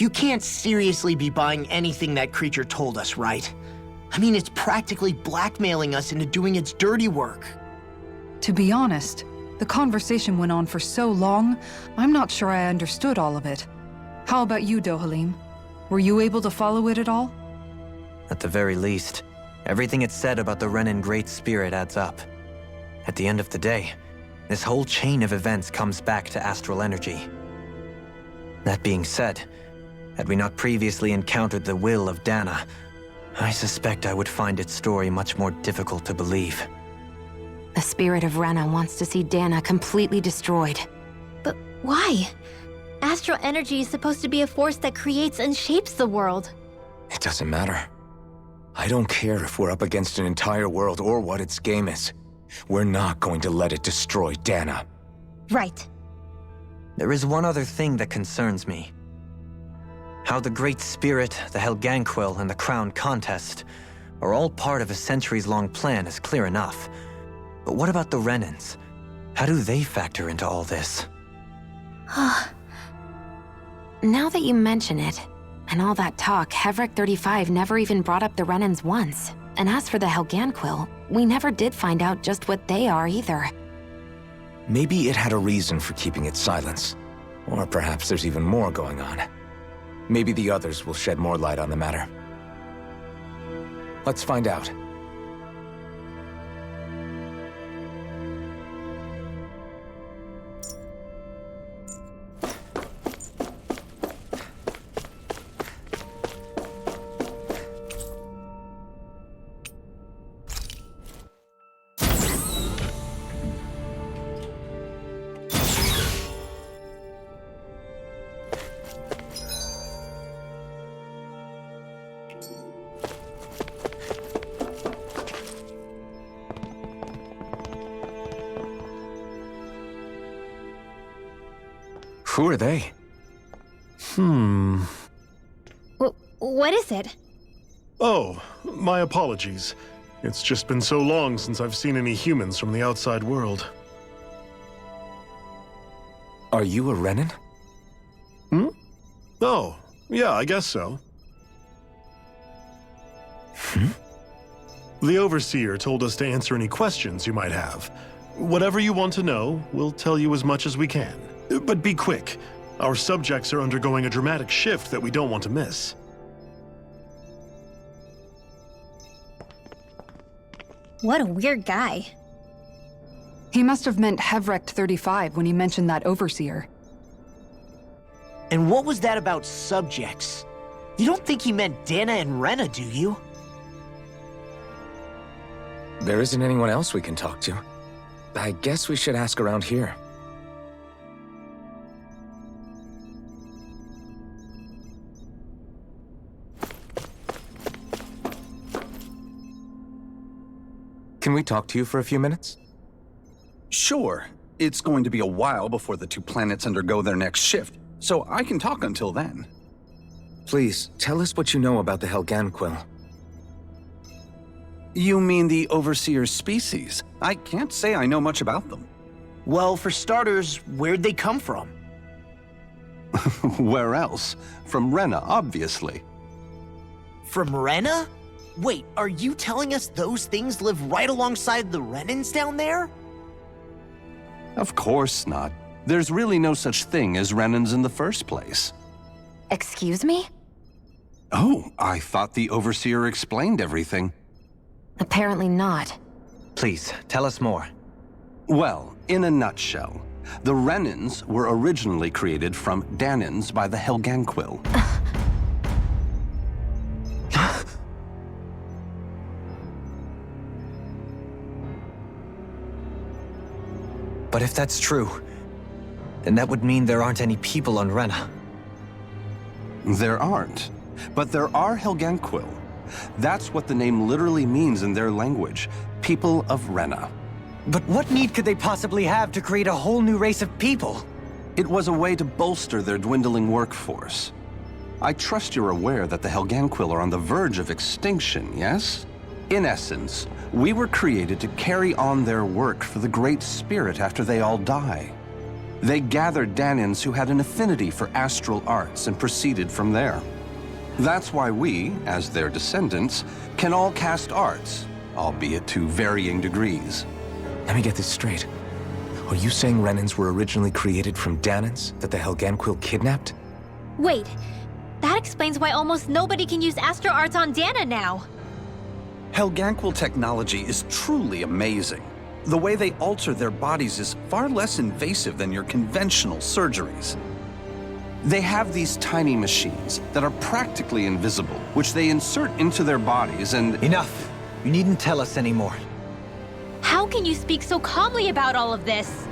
You can't seriously be buying anything that creature told us, right? I mean, it's practically blackmailing us into doing its dirty work. To be honest, the conversation went on for so long, I'm not sure I understood all of it. How about you, Dohalim? Were you able to follow it at all? At the very least, everything it said about the Renan Great Spirit adds up. At the end of the day, this whole chain of events comes back to astral energy. That being said, had we not previously encountered the will of Dahna, I suspect I would find its story much more difficult to believe. The spirit of Rena wants to see Dahna completely destroyed. But why? Astral energy is supposed to be a force that creates and shapes the world. It doesn't matter. I don't care if we're up against an entire world or what its game is. We're not going to let it destroy Dahna. Right. There is one other thing that concerns me. How the Great Spirit, the Helganquil, and the Crown Contest are all part of a centuries-long plan is clear enough. But what about the Renans? How do they factor into all this? Now that you mention it, and all that talk, Hevric 35 never even brought up the Renans once. And as for the Helganquil, we never did find out just what they are either. Maybe it had a reason for keeping its silence. Or perhaps there's even more going on. Maybe the others will shed more light on the matter. Let's find out. Who are they? What is it? Oh, my apologies. It's just been so long since I've seen any humans from the outside world. Are you a Renan? Oh, yeah, I guess so. The Overseer told us to answer any questions you might have. Whatever you want to know, we'll tell you as much as we can. But be quick. Our subjects are undergoing a dramatic shift that we don't want to miss. What a weird guy. He must have meant Hevric 35 when he mentioned that Overseer. And what was that about subjects? You don't think he meant Dahna and Rena, do you? There isn't anyone else we can talk to. I guess we should ask around here. Can we talk to you for a few minutes? Sure. It's going to be a while before the two planets undergo their next shift, so I can talk until then. Please, tell us what you know about the Helganquil. You mean the Overseer's species? I can't say I know much about them. Well, for starters, where'd they come from? Where else? From Rena, obviously. From Rena? Wait, are you telling us those things live right alongside the Renans down there? Of course not. There's really no such thing as Renans in the first place. Excuse me? Oh, I thought the Overseer explained everything. Apparently not. Please, tell us more. Well, in a nutshell, the Renans were originally created from Dahnans by the Helganquil. But if that's true, then that would mean there aren't any people on Rena. There aren't, but there are Helganquil. That's what the name literally means in their language, people of Rena. But what need could they possibly have to create a whole new race of people? It was a way to bolster their dwindling workforce. I trust you're aware that the Helganquil are on the verge of extinction, yes? In essence, we were created to carry on their work for the Great Spirit after they all die. They gathered Dahnans who had an affinity for astral arts and proceeded from there. That's why we, as their descendants, can all cast arts, albeit to varying degrees. Let me get this straight. Are you saying Renans were originally created from Dahnans that the Helganquil kidnapped? Wait, that explains why almost nobody can use astral arts on Dahna now. Helganquil technology is truly amazing. The way they alter their bodies is far less invasive than your conventional surgeries. They have these tiny machines that are practically invisible, which they insert into their bodies and— Enough! You needn't tell us anymore. How can you speak so calmly about all of this?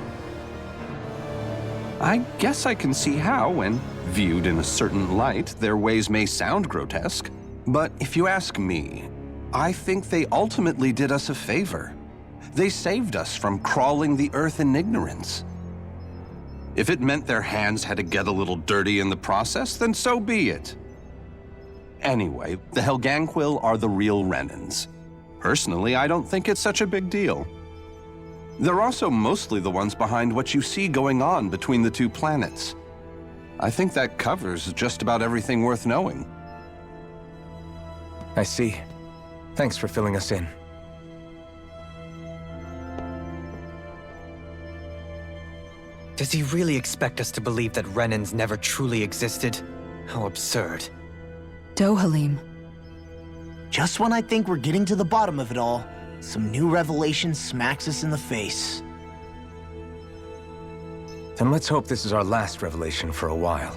I guess I can see how, when viewed in a certain light, their ways may sound grotesque. But if you ask me, I think they ultimately did us a favor. They saved us from crawling the earth in ignorance. If it meant their hands had to get a little dirty in the process, then so be it. Anyway, the Helganquil are the real Renans. Personally, I don't think it's such a big deal. They're also mostly the ones behind what you see going on between the two planets. I think that covers just about everything worth knowing. I see. Thanks for filling us in. Does he really expect us to believe that Renans never truly existed? How absurd. Dohalim. Just when I think we're getting to the bottom of it all, some new revelation smacks us in the face. Then let's hope this is our last revelation for a while.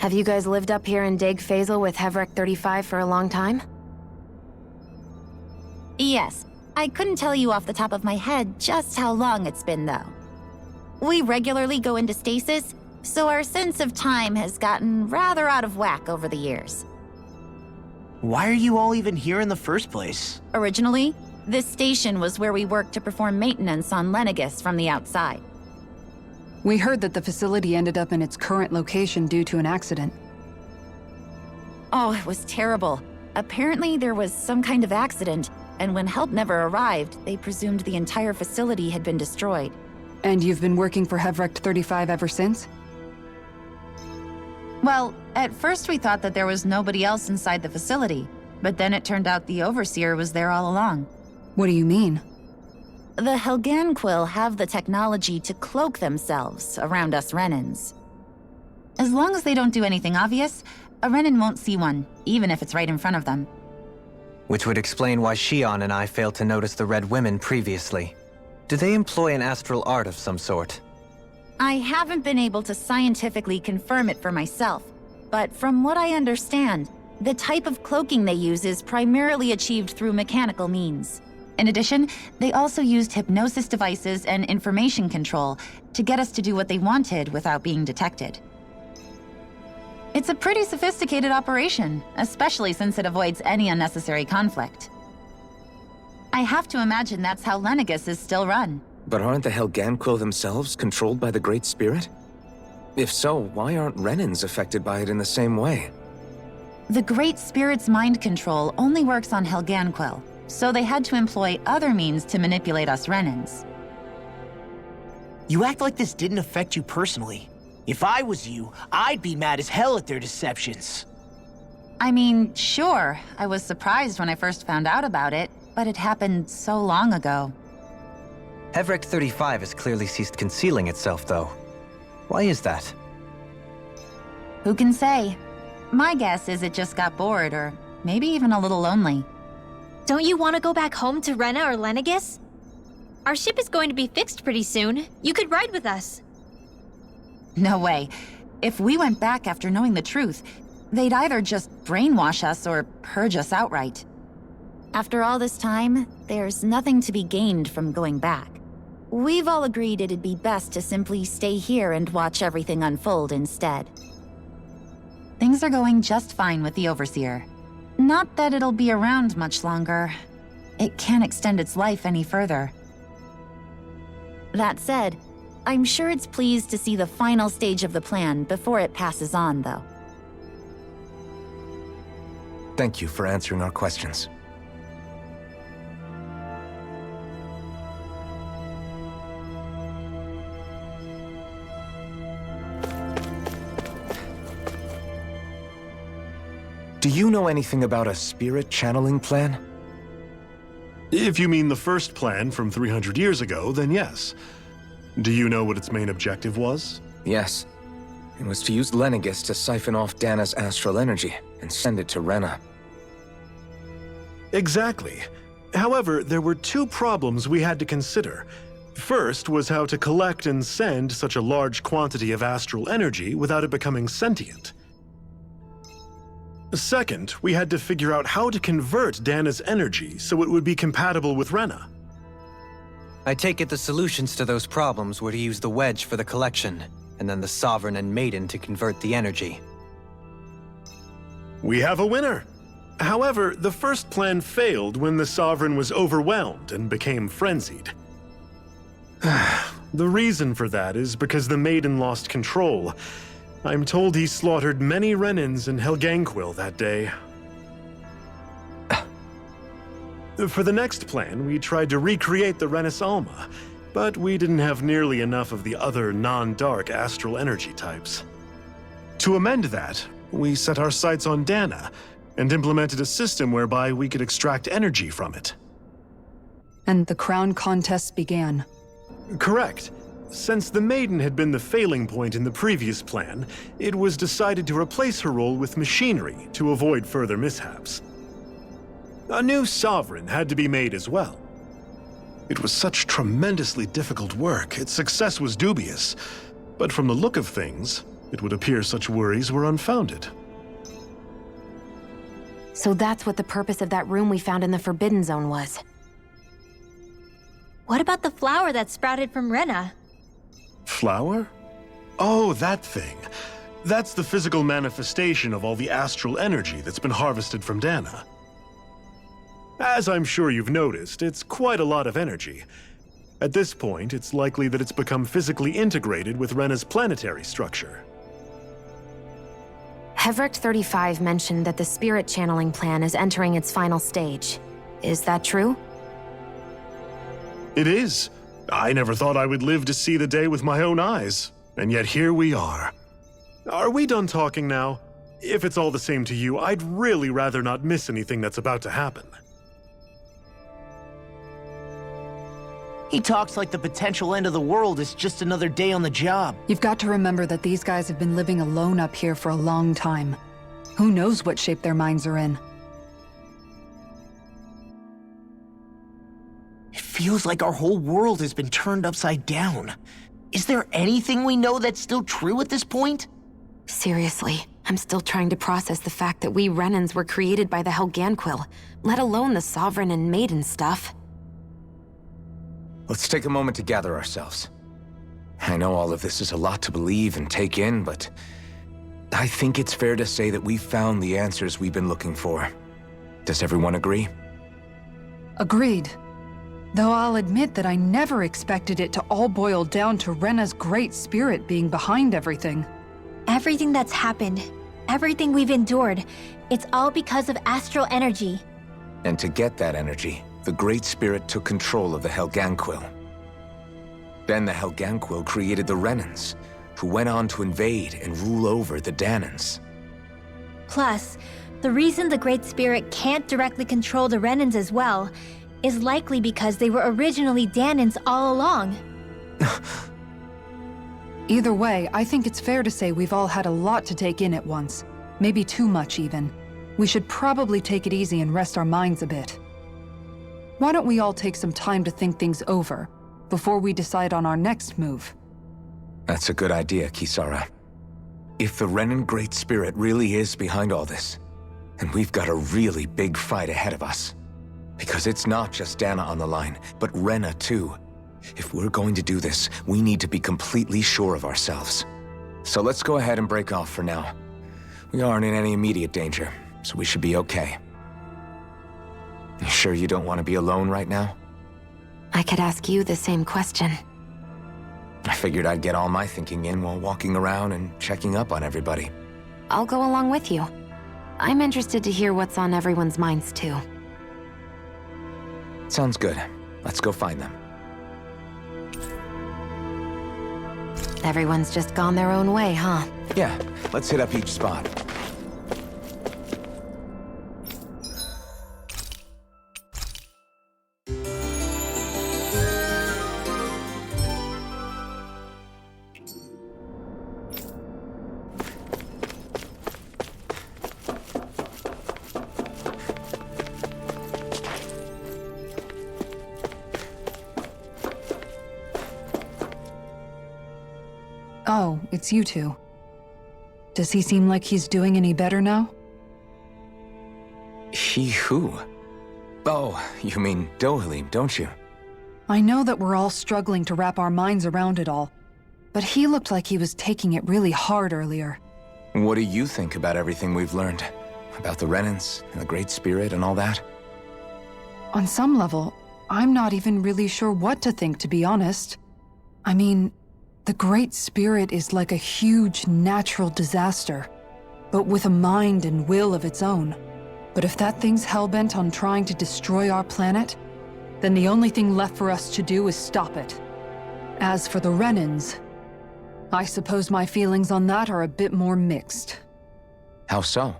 Have you guys lived up here in Daeq Faezol with Hevrek 35 for a long time? Yes. I couldn't tell you off the top of my head just how long it's been, though. We regularly go into stasis, so our sense of time has gotten rather out of whack over the years. Why are you all even here in the first place? Originally, this station was where we worked to perform maintenance on Lenegis from the outside. We heard that the facility ended up in its current location due to an accident. Oh, it was terrible. Apparently there was some kind of accident, and when help never arrived, they presumed the entire facility had been destroyed. And you've been working for Hevrek 35 ever since? Well, at first we thought that there was nobody else inside the facility, but then it turned out the Overseer was there all along. What do you mean? The Helganquil have the technology to cloak themselves around us Renans. As long as they don't do anything obvious, a Renan won't see one, even if it's right in front of them. Which would explain why Shion and I failed to notice the Red Women previously. Do they employ an astral art of some sort? I haven't been able to scientifically confirm it for myself, but from what I understand, the type of cloaking they use is primarily achieved through mechanical means. In addition, they also used hypnosis devices and information control to get us to do what they wanted without being detected. It's a pretty sophisticated operation, especially since it avoids any unnecessary conflict. I have to imagine that's how Lenegis is still run. But aren't the Helganquil themselves controlled by the Great Spirit? If so, why aren't Renans affected by it in the same way? The Great Spirit's mind control only works on Helganquil, so they had to employ other means to manipulate us Renans. You act like this didn't affect you personally. If I was you, I'd be mad as hell at their deceptions. I mean, sure, I was surprised when I first found out about it, but it happened so long ago. Hevrek 35 has clearly ceased concealing itself, though. Why is that? Who can say? My guess is it just got bored, or maybe even a little lonely. Don't you want to go back home to Rena or Lenegis? Our ship is going to be fixed pretty soon. You could ride with us. No way. If we went back after knowing the truth, they'd either just brainwash us or purge us outright. After all this time, there's nothing to be gained from going back. We've all agreed it'd be best to simply stay here and watch everything unfold instead. Things are going just fine with the Overseer. Not that it'll be around much longer. It can't extend its life any further. That said, I'm sure it's pleased to see the final stage of the plan before it passes on, though. Thank you for answering our questions. Do you know anything about a spirit channeling plan? If you mean the first plan from 300 years ago, then yes. Do you know what its main objective was? Yes. It was to use Lenegis to siphon off Dahna's astral energy and send it to Rena. Exactly. However, there were two problems we had to consider. First was how to collect and send such a large quantity of astral energy without it becoming sentient. Second, we had to figure out how to convert Dahna's energy so it would be compatible with Rena. I take it the solutions to those problems were to use the wedge for the collection, and then the Sovereign and Maiden to convert the energy. We have a winner! However, the first plan failed when the Sovereign was overwhelmed and became frenzied. The reason for that is because the Maiden lost control. I'm told he slaughtered many Renans in Helganquil that day. For the next plan, we tried to recreate the Renis Alma, but we didn't have nearly enough of the other non-dark astral energy types. To amend that, we set our sights on Dahna and implemented a system whereby we could extract energy from it. And the crown contest began. Correct. Since the Maiden had been the failing point in the previous plan, it was decided to replace her role with machinery to avoid further mishaps. A new Sovereign had to be made as well. It was such tremendously difficult work, its success was dubious. But from the look of things, it would appear such worries were unfounded. So that's what the purpose of that room we found in the Forbidden Zone was. What about the flower that sprouted from Rena? Flower? Oh, that thing. That's the physical manifestation of all the astral energy that's been harvested from Dahna. As I'm sure you've noticed, it's quite a lot of energy. At this point, it's likely that it's become physically integrated with Rena's planetary structure. Heverick 35 mentioned that the spirit channeling plan is entering its final stage. Is that true? It is. I never thought I would live to see the day with my own eyes, and yet here we are. Are we done talking now? If it's all the same to you, I'd really rather not miss anything that's about to happen. He talks like the potential end of the world is just another day on the job. You've got to remember that these guys have been living alone up here for a long time. Who knows what shape their minds are in? It feels like our whole world has been turned upside down. Is there anything we know that's still true at this point? Seriously, I'm still trying to process the fact that we Renans were created by the Helganquil, let alone the Sovereign and Maiden stuff. Let's take a moment to gather ourselves. I know all of this is a lot to believe and take in, but I think it's fair to say that we've found the answers we've been looking for. Does everyone agree? Agreed. Though I'll admit that I never expected it to all boil down to Rena's great spirit being behind everything. Everything that's happened, everything we've endured, it's all because of astral energy. And to get that energy, the Great Spirit took control of the Helganquil. Then the Helganquil created the Renans, who went on to invade and rule over the Dahnans. Plus, the reason the Great Spirit can't directly control the Renans as well is likely because they were originally Dahnans all along. Either way, I think it's fair to say we've all had a lot to take in at once. Maybe too much, even. We should probably take it easy and rest our minds a bit. Why don't we all take some time to think things over, before we decide on our next move? That's a good idea, Kisara. If the Renan Great Spirit really is behind all this, then we've got a really big fight ahead of us. Because it's not just Dahna on the line, but Rena too. If we're going to do this, we need to be completely sure of ourselves. So let's go ahead and break off for now. We aren't in any immediate danger, so we should be okay. You sure you don't want to be alone right now? I could ask you the same question. I figured I'd get all my thinking in while walking around and checking up on everybody. I'll go along with you. I'm interested to hear what's on everyone's minds, too. Sounds good. Let's go find them. Everyone's just gone their own way, huh? Yeah, let's hit up each spot. Oh, it's you two. Does he seem like he's doing any better now? He who? Oh, you mean Dohalim, don't you? I know that we're all struggling to wrap our minds around it all, but he looked like he was taking it really hard earlier. What do you think about everything we've learned? About the Renans and the Great Spirit and all that? On some level, I'm not even really sure what to think, to be honest. I mean, the Great Spirit is like a huge natural disaster, but with a mind and will of its own. But if that thing's hellbent on trying to destroy our planet, then the only thing left for us to do is stop it. As for the Renans, I suppose my feelings on that are a bit more mixed. How so?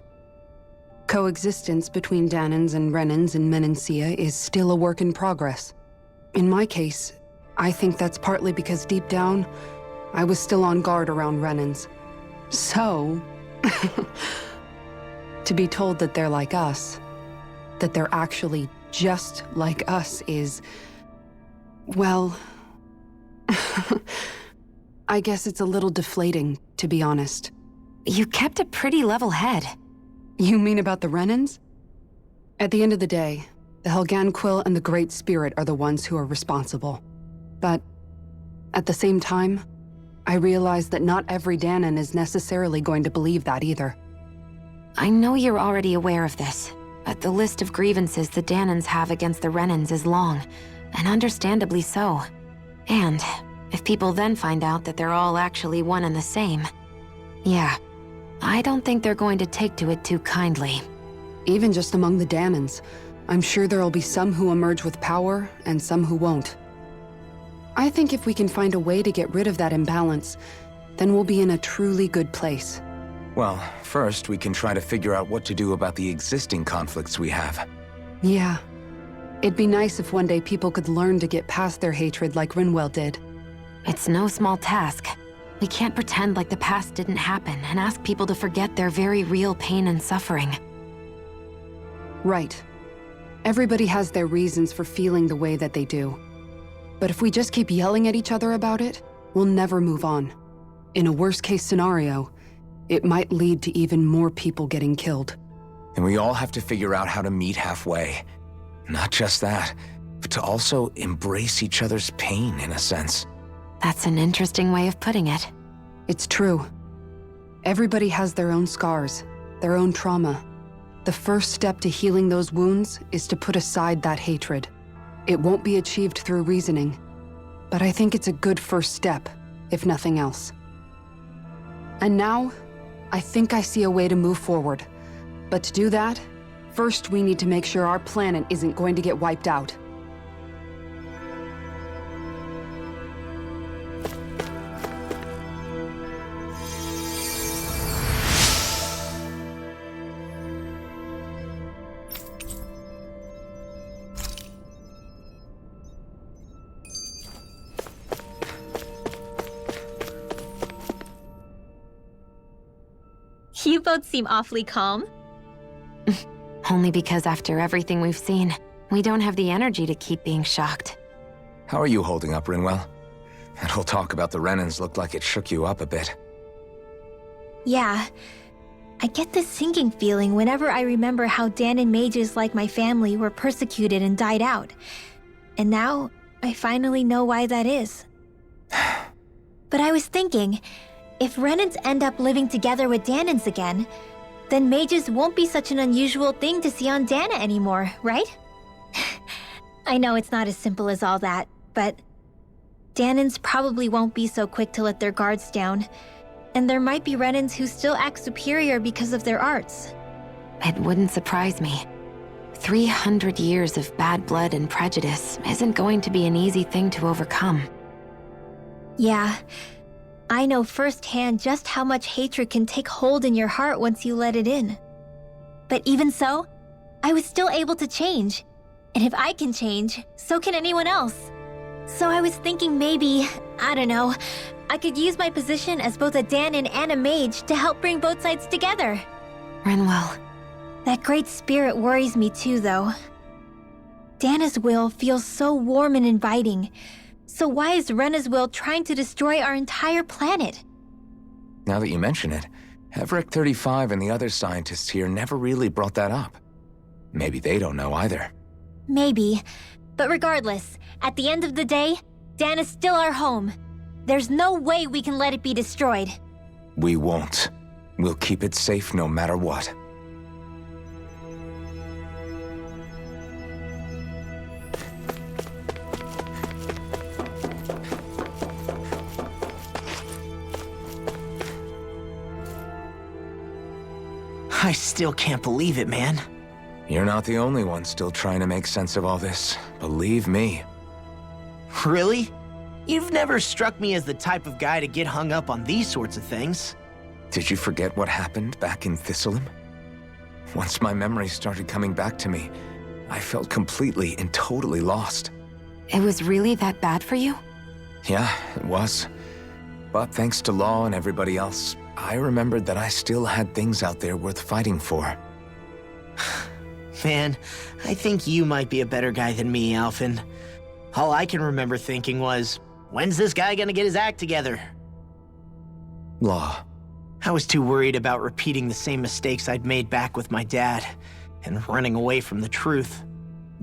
Coexistence between Dahnans and Renans in Menancia is still a work in progress. In my case, I think that's partly because deep down, I was still on guard around Renans. So, to be told that they're like us, that they're actually just like us is, well, I guess it's a little deflating, to be honest. You kept a pretty level head. You mean about the Renans? At the end of the day, the Helganquil and the Great Spirit are the ones who are responsible. But at the same time, I realize that not every Dahnan is necessarily going to believe that either. I know you're already aware of this, but the list of grievances the Dahnans have against the Renans is long, and understandably so. And if people then find out that they're all actually one and the same, yeah, I don't think they're going to take to it too kindly. Even just among the Dahnans, I'm sure there'll be some who emerge with power and some who won't. I think if we can find a way to get rid of that imbalance, then we'll be in a truly good place. Well, first we can try to figure out what to do about the existing conflicts we have. Yeah. It'd be nice if one day people could learn to get past their hatred like Rinwell did. It's no small task. We can't pretend like the past didn't happen and ask people to forget their very real pain and suffering. Right. Everybody has their reasons for feeling the way that they do. But if we just keep yelling at each other about it, we'll never move on. In a worst-case scenario, it might lead to even more people getting killed. And we all have to figure out how to meet halfway. Not just that, but to also embrace each other's pain, in a sense. That's an interesting way of putting it. It's true. Everybody has their own scars, their own trauma. The first step to healing those wounds is to put aside that hatred. It won't be achieved through reasoning, but I think it's a good first step, if nothing else. And now, I think I see a way to move forward. But to do that, first we need to make sure our planet isn't going to get wiped out. You both seem awfully calm. Only because after everything we've seen, we don't have the energy to keep being shocked. How are you holding up, Rinwell? That whole talk about the Renans looked like it shook you up a bit. Yeah. I get this sinking feeling whenever I remember how Dahnan mages like my family were persecuted and died out. And now, I finally know why that is. But I was thinking, if Renans end up living together with Dahnans again, then mages won't be such an unusual thing to see on Dahna anymore, right? I know it's not as simple as all that, but Dahnans probably won't be so quick to let their guards down, and there might be Renans who still act superior because of their arts. It wouldn't surprise me. 300 years of bad blood and prejudice isn't going to be an easy thing to overcome. Yeah, I know firsthand just how much hatred can take hold in your heart once you let it in. But even so, I was still able to change. And if I can change, so can anyone else. So I was thinking maybe, I don't know, I could use my position as both a Dahnan and a mage to help bring both sides together. Renwell. That great spirit worries me too, though. Dahna's will feels so warm and inviting. So why is Rena's will trying to destroy our entire planet? Now that you mention it, Everett 35 and the other scientists here never really brought that up. Maybe they don't know either. Maybe. But regardless, at the end of the day, Dahna's still our home. There's no way we can let it be destroyed. We won't. We'll keep it safe no matter what. I still can't believe it, man. You're not the only one still trying to make sense of all this. Believe me. Really? You've never struck me as the type of guy to get hung up on these sorts of things. Did you forget what happened back in Thistleum? Once my memory started coming back to me, I felt completely and totally lost. It was really that bad for you? Yeah, it was. But thanks to Law and everybody else, I remembered that I still had things out there worth fighting for. Man, I think you might be a better guy than me, Alphen. All I can remember thinking was, when's this guy gonna get his act together? Law. I was too worried about repeating the same mistakes I'd made back with my dad, and running away from the truth.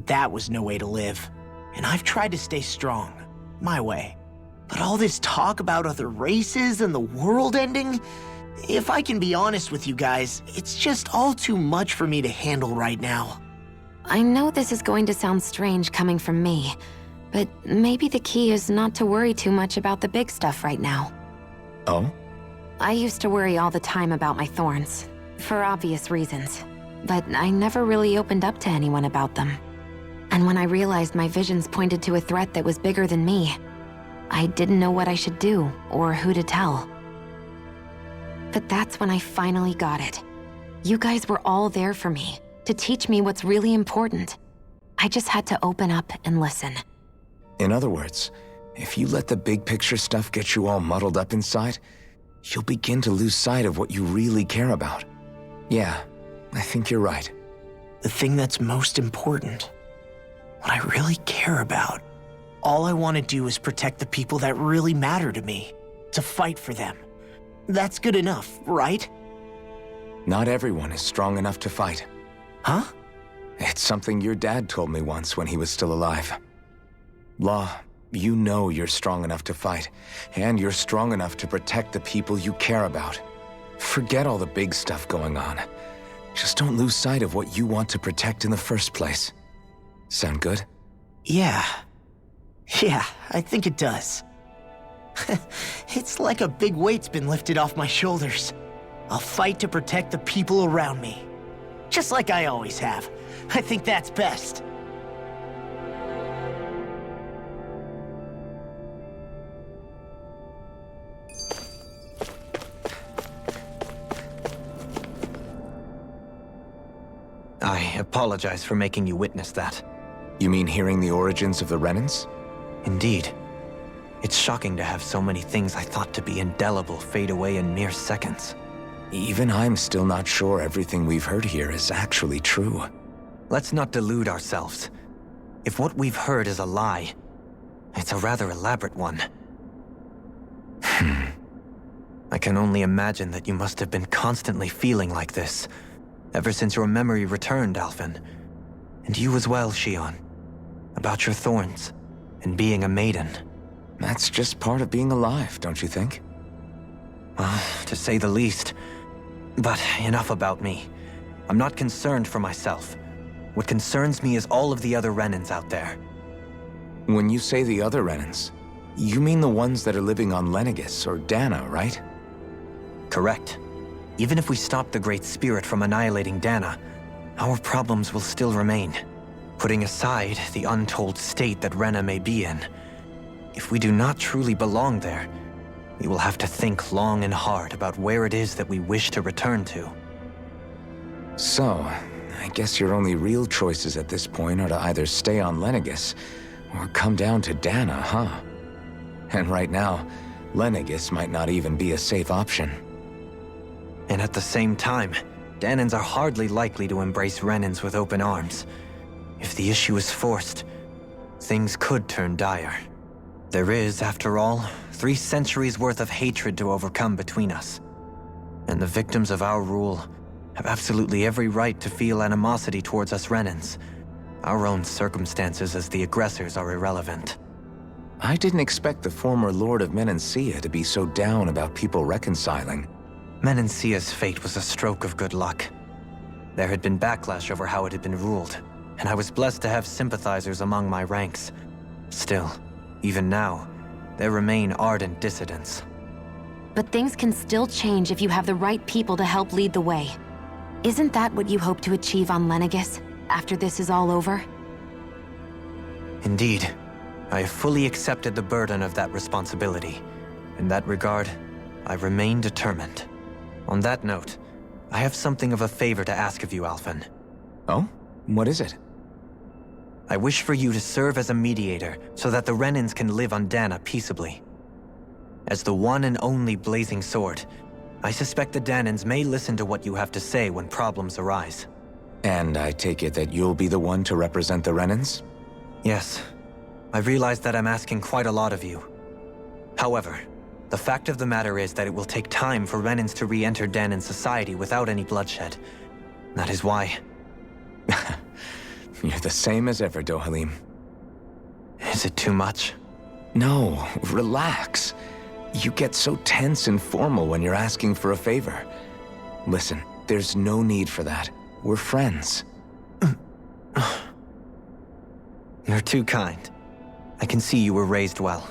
That was no way to live. And I've tried to stay strong, my way. But all this talk about other races and the world ending, if I can be honest with you guys, it's just all too much for me to handle right now. I know this is going to sound strange coming from me, but maybe the key is not to worry too much about the big stuff right now. Oh? I used to worry all the time about my thorns, for obvious reasons, but I never really opened up to anyone about them. And when I realized my visions pointed to a threat that was bigger than me, I didn't know what I should do or who to tell. But that's when I finally got it. You guys were all there for me, to teach me what's really important. I just had to open up and listen. In other words, if you let the big picture stuff get you all muddled up inside, you'll begin to lose sight of what you really care about. Yeah, I think you're right. The thing that's most important, what I really care about. All I want to do is protect the people that really matter to me, to fight for them. That's good enough, right? Not everyone is strong enough to fight. Huh? It's something your dad told me once when he was still alive. Law, you know you're strong enough to fight, and you're strong enough to protect the people you care about. Forget all the big stuff going on. Just don't lose sight of what you want to protect in the first place. Sound good? Yeah, I think it does. It's like a big weight's been lifted off my shoulders. I'll fight to protect the people around me. Just like I always have. I think that's best. I apologize for making you witness that. You mean hearing the origins of the Renans? Indeed. It's shocking to have so many things I thought to be indelible fade away in mere seconds. Even I'm still not sure everything we've heard here is actually true. Let's not delude ourselves. If what we've heard is a lie, it's a rather elaborate one. I can only imagine that you must have been constantly feeling like this, ever since your memory returned, Alphen. And you as well, Shion. About your thorns, and being a maiden. That's just part of being alive, don't you think? Well, to say the least. But enough about me. I'm not concerned for myself. What concerns me is all of the other Renans out there. When you say the other Renans, you mean the ones that are living on Lenegis or Dahna, right? Correct. Even if we stop the Great Spirit from annihilating Dahna, our problems will still remain. Putting aside the untold state that Rena may be in, if we do not truly belong there, we will have to think long and hard about where it is that we wish to return to. So, I guess your only real choices at this point are to either stay on Lenegis or come down to Dahna, huh? And right now, Lenegis might not even be a safe option. And at the same time, Dahnans are hardly likely to embrace Renans with open arms. If the issue is forced, things could turn dire. There is, after all, 3 centuries worth of hatred to overcome between us. And the victims of our rule have absolutely every right to feel animosity towards us Renans. Our own circumstances as the aggressors are irrelevant. I didn't expect the former Lord of Menancia to be so down about people reconciling. Menancia's fate was a stroke of good luck. There had been backlash over how it had been ruled, and I was blessed to have sympathizers among my ranks. Still, even now, there remain ardent dissidents. But things can still change if you have the right people to help lead the way. Isn't that what you hope to achieve on Lenegis, after this is all over? Indeed. I have fully accepted the burden of that responsibility. In that regard, I remain determined. On that note, I have something of a favor to ask of you, Alphen. Oh? What is it? I wish for you to serve as a mediator so that the Renans can live on Dahna peaceably. As the one and only Blazing Sword, I suspect the Dahnans may listen to what you have to say when problems arise. And I take it that you'll be the one to represent the Renans? Yes. I realize that I'm asking quite a lot of you. However, the fact of the matter is that it will take time for Renans to re-enter Dahnan society without any bloodshed. That is why... You're the same as ever, Dohalim. Is it too much? No, relax. You get so tense and formal when you're asking for a favor. Listen, there's no need for that. We're friends. You're too kind. I can see you were raised well.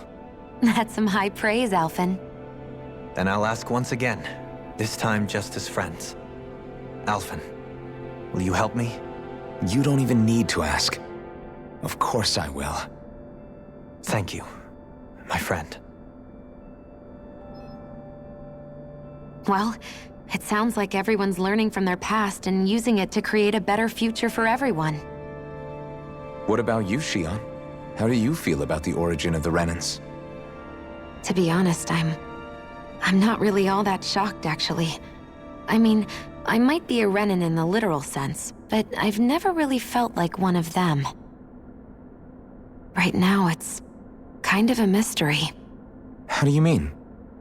That's some high praise, Alphen. Then I'll ask once again, this time just as friends. Alphen, will you help me? You don't even need to ask. Of course I will. Thank you, my friend. Well, it sounds like everyone's learning from their past and using it to create a better future for everyone. What about you, Shion? How do you feel about the origin of the Renans? To be honest, I'm not really all that shocked, actually. I mean, I might be a Renan in the literal sense, but I've never really felt like one of them. Right now, it's kind of a mystery. How do you mean?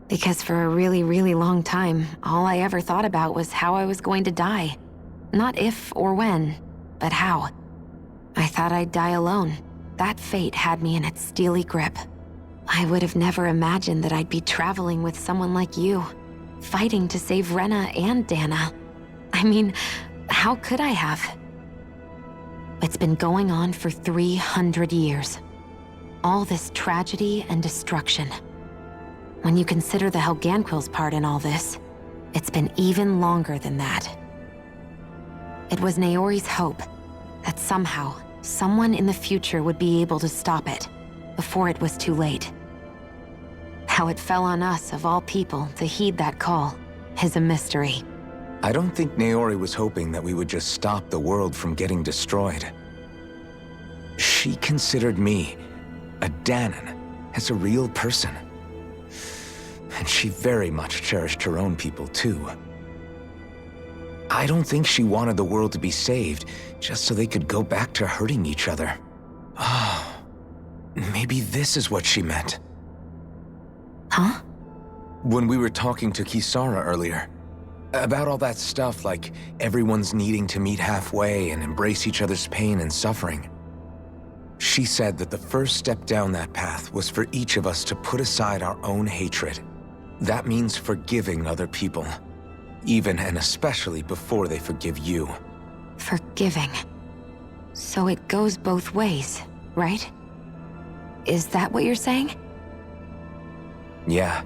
Because for a really, really long time, all I ever thought about was how I was going to die. Not if or when, but how. I thought I'd die alone. That fate had me in its steely grip. I would have never imagined that I'd be traveling with someone like you, fighting to save Rena and Dahna. I mean, how could I have? It's been going on for 300 years. All this tragedy and destruction. When you consider the Helganquil's part in all this, it's been even longer than that. It was Naori's hope that somehow, someone in the future would be able to stop it, before it was too late. How it fell on us, of all people, to heed that call, is a mystery. I don't think Naori was hoping that we would just stop the world from getting destroyed. She considered me, a Dahnan, as a real person. And she very much cherished her own people, too. I don't think she wanted the world to be saved, just so they could go back to hurting each other. Oh, maybe this is what she meant. Huh? When we were talking to Kisara earlier, about all that stuff like everyone's needing to meet halfway and embrace each other's pain and suffering. She said that the first step down that path was for each of us to put aside our own hatred. That means forgiving other people, even and especially before they forgive you. Forgiving. So it goes both ways, right? Is that what you're saying? Yeah,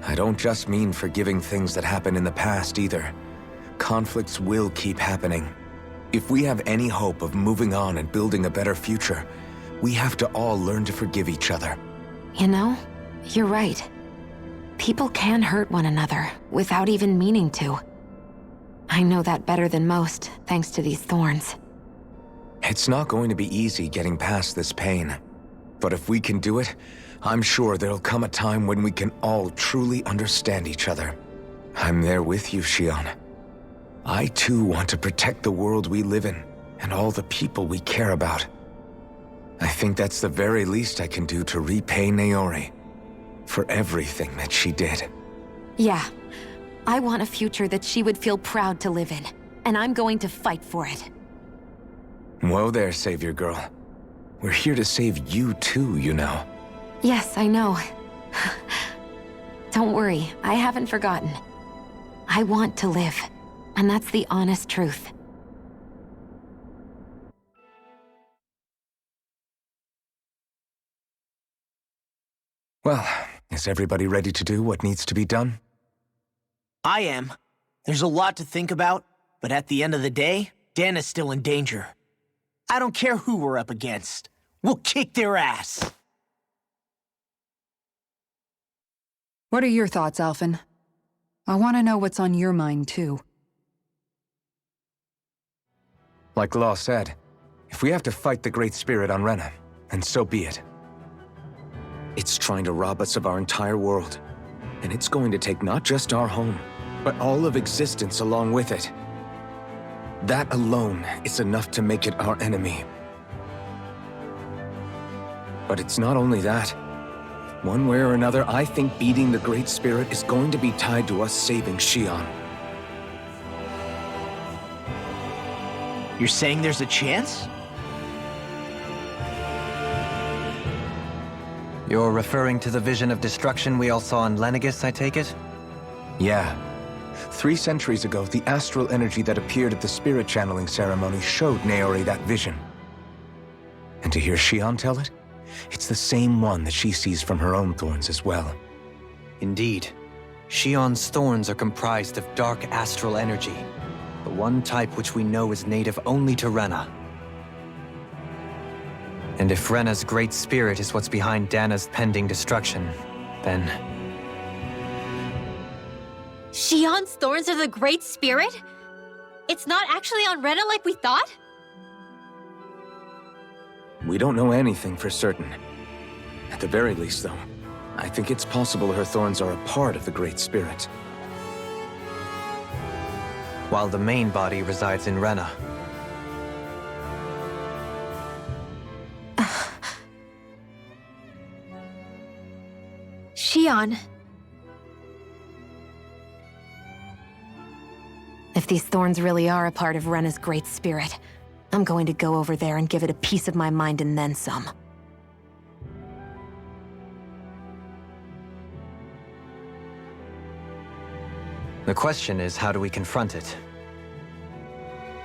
I don't just mean forgiving things that happened in the past either. Conflicts will keep happening. If we have any hope of moving on and building a better future, we have to all learn to forgive each other. You know, you're right. People can hurt one another without even meaning to. I know that better than most, thanks to these thorns. It's not going to be easy getting past this pain. But if we can do it, I'm sure there'll come a time when we can all truly understand each other. I'm there with you, Xion. I too want to protect the world we live in, and all the people we care about. I think that's the very least I can do to repay Naori for everything that she did. Yeah. I want a future that she would feel proud to live in, and I'm going to fight for it. Whoa there, Savior Girl. We're here to save you too, you know. Yes, I know. Don't worry, I haven't forgotten. I want to live, and that's the honest truth. Well, is everybody ready to do what needs to be done? I am. There's a lot to think about, but at the end of the day, Dahna's still in danger. I don't care who we're up against. We'll kick their ass. What are your thoughts, Alphen? I want to know what's on your mind, too. Like Law said, if we have to fight the Great Spirit on Rena, then so be it. It's trying to rob us of our entire world, and it's going to take not just our home, but all of existence along with it. That alone is enough to make it our enemy. But it's not only that. One way or another, I think beating the Great Spirit is going to be tied to us saving Xion. You're saying there's a chance? You're referring to the vision of destruction we all saw in Lenegis, I take it? Yeah. 3 centuries ago, the astral energy that appeared at the spirit channeling ceremony showed Naori that vision. And to hear Xion tell it, it's the same one that she sees from her own thorns as well. Indeed. Xion's thorns are comprised of dark astral energy, the one type which we know is native only to Rena. And if Rena's great spirit is what's behind Dahna's pending destruction, then... Xion's thorns are the Great Spirit? It's not actually on Rena like we thought? We don't know anything for certain. At the very least, though, I think it's possible her thorns are a part of the Great Spirit. While the main body resides in Rena. Xion. If these thorns really are a part of Rena's great spirit, I'm going to go over there and give it a piece of my mind and then some. The question is, how do we confront it?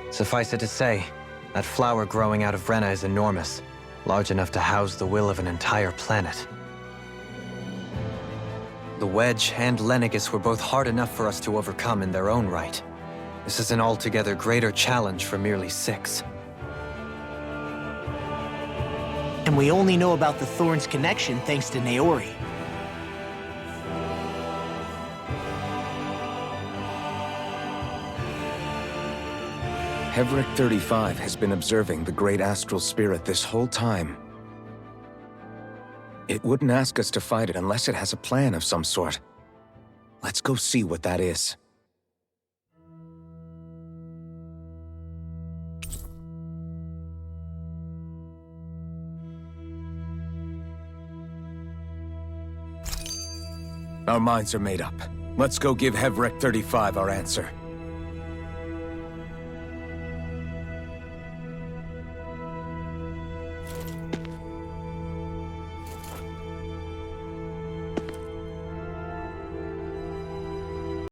Suffice it to say, that flower growing out of Rena is enormous, large enough to house the will of an entire planet. The Wedge and Lenegis were both hard enough for us to overcome in their own right. This is an altogether greater challenge for merely 6. And we only know about the Thorns connection thanks to Naori. Hevric 35 has been observing the Great Astral Spirit this whole time. It wouldn't ask us to fight it unless it has a plan of some sort. Let's go see what that is. Our minds are made up. Let's go give Hevric 35 our answer.